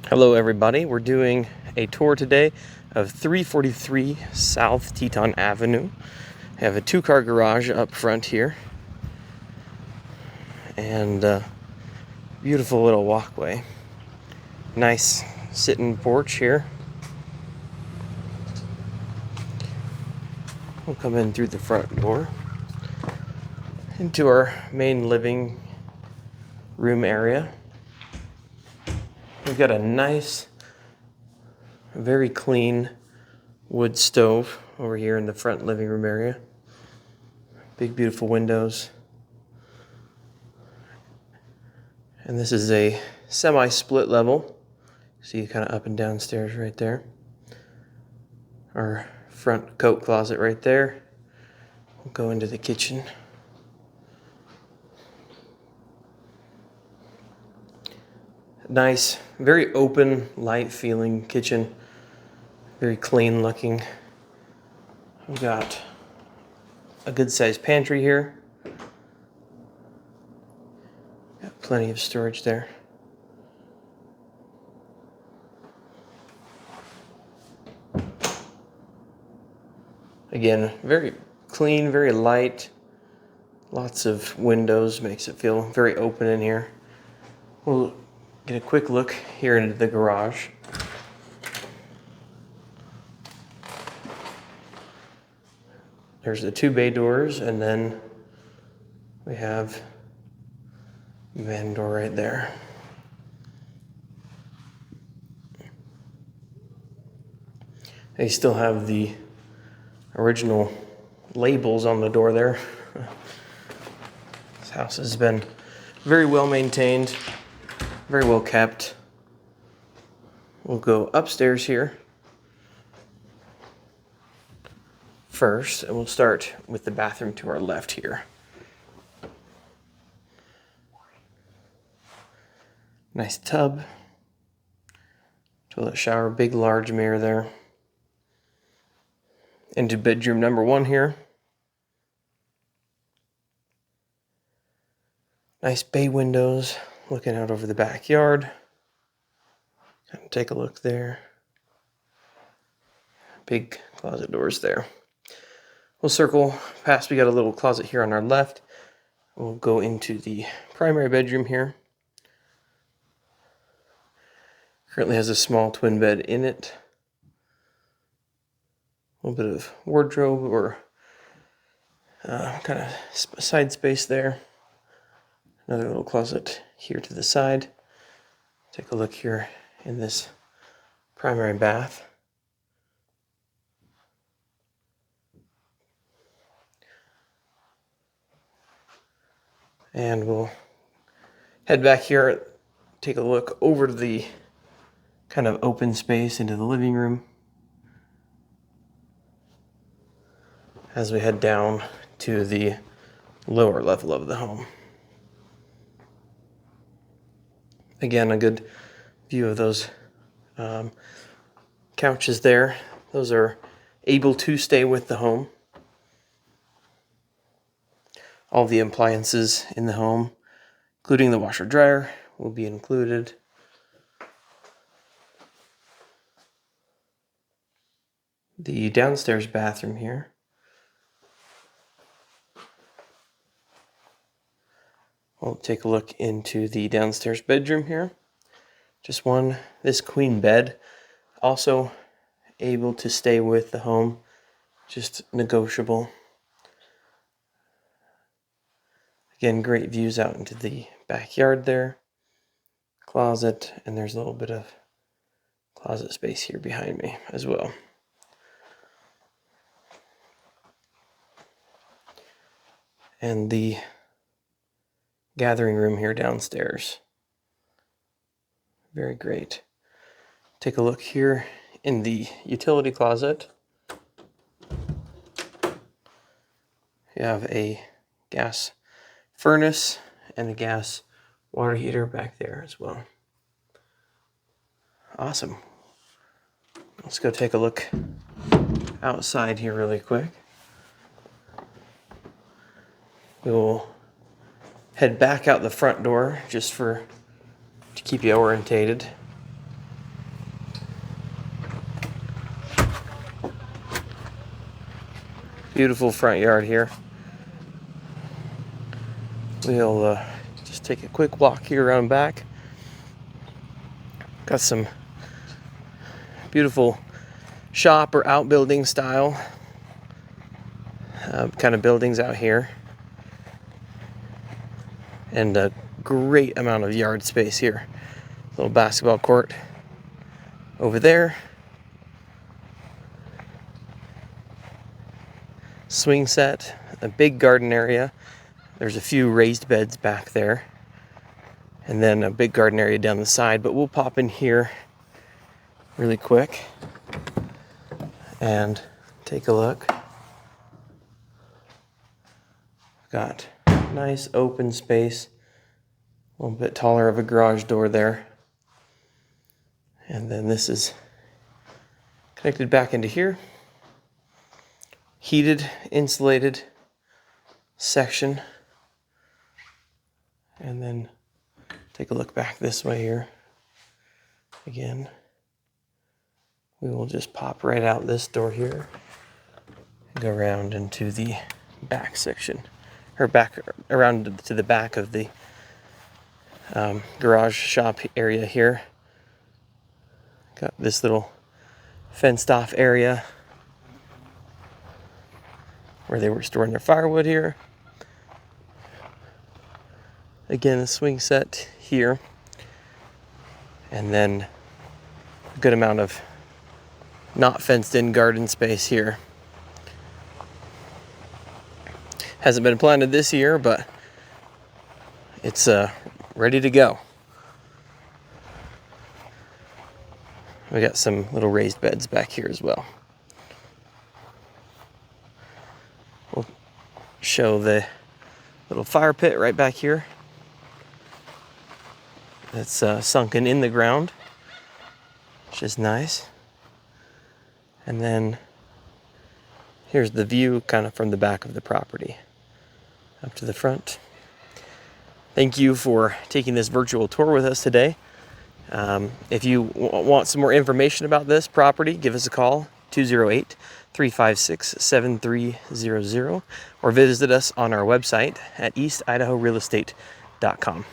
Hello everybody, we're doing a tour today of 343 South Teton Avenue. I have a two-car garage up front here and beautiful little walkway. Nice sitting porch here. We'll come in through the front door into our main living room area. We've got a nice, very clean wood stove over here in the front living room area. Big, beautiful windows. And this is a semi-split level. See kind of up and down stairs right there. Our front coat closet right there. We'll go into the kitchen. Nice, very open, light feeling kitchen. Very clean looking. We've got a good sized pantry here. Got plenty of storage there. Again, very clean, very light. Lots of windows, makes it feel very open in here. We'll get a quick look here into the garage. There's the two bay doors, and then we have the van door right there. They still have the original labels on the door there. This house has been very well maintained, very well kept. We'll go upstairs here first, and we'll start with the bathroom to our left here. Nice tub, toilet shower, big large mirror there. Into bedroom number one here. Nice bay windows looking out over the backyard. Take a look there. Big closet doors there. We'll circle past. We got a little closet here on our left. We'll go into the primary bedroom here. Currently has a small twin bed in it. A little bit of wardrobe or kind of side space there. Another little closet here to the side. Take a look here in this primary bath. And we'll head back here, take a look over to the kind of open space into the living room as we head down to the lower level of the home. Again, a good view of those couches there. Those are able to stay with the home. All the appliances in the home, including the washer dryer, will be included. The downstairs bathroom here. We'll take a look into the downstairs bedroom here. Just one, this queen bed, also able to stay with the home, just negotiable. Again, great views out into the backyard there. Closet, and there's a little bit of closet space here behind me as well. And the gathering room here downstairs. Very great. Take a look here in the utility closet. You have a gas furnace and a gas water heater back there as well. Awesome. Let's go take a look outside here really quick. We will head back out the front door just to keep you orientated. Beautiful front yard here. We'll just take a quick walk here around back. Got some beautiful shop or outbuilding style kind of buildings out here. And a great amount of yard space here. Little basketball court over there. Swing set, a big garden area. There's a few raised beds back there. And then a big garden area down the side. But we'll pop in here really quick and take a look. Got nice open space. A little bit taller of a garage door there. And then this is connected back into here. Heated, insulated section. And then take a look back this way here. Again, we will just pop right out this door here and go around into the back section, or back around to the back of the garage shop area here. Got this little fenced off area where they were storing their firewood here. Again, a swing set here. And then a good amount of not fenced in garden space here. Hasn't been planted this year, but it's ready to go. We got some little raised beds back here as well. We'll show the little fire pit right back here. That's sunken in the ground, which is nice. And then here's the view kind of from the back of the property up to the front. Thank you for taking this virtual tour with us today. If you want some more information about this property, give us a call, 208-356-7300, or visit us on our website at eastidahorealestate.com.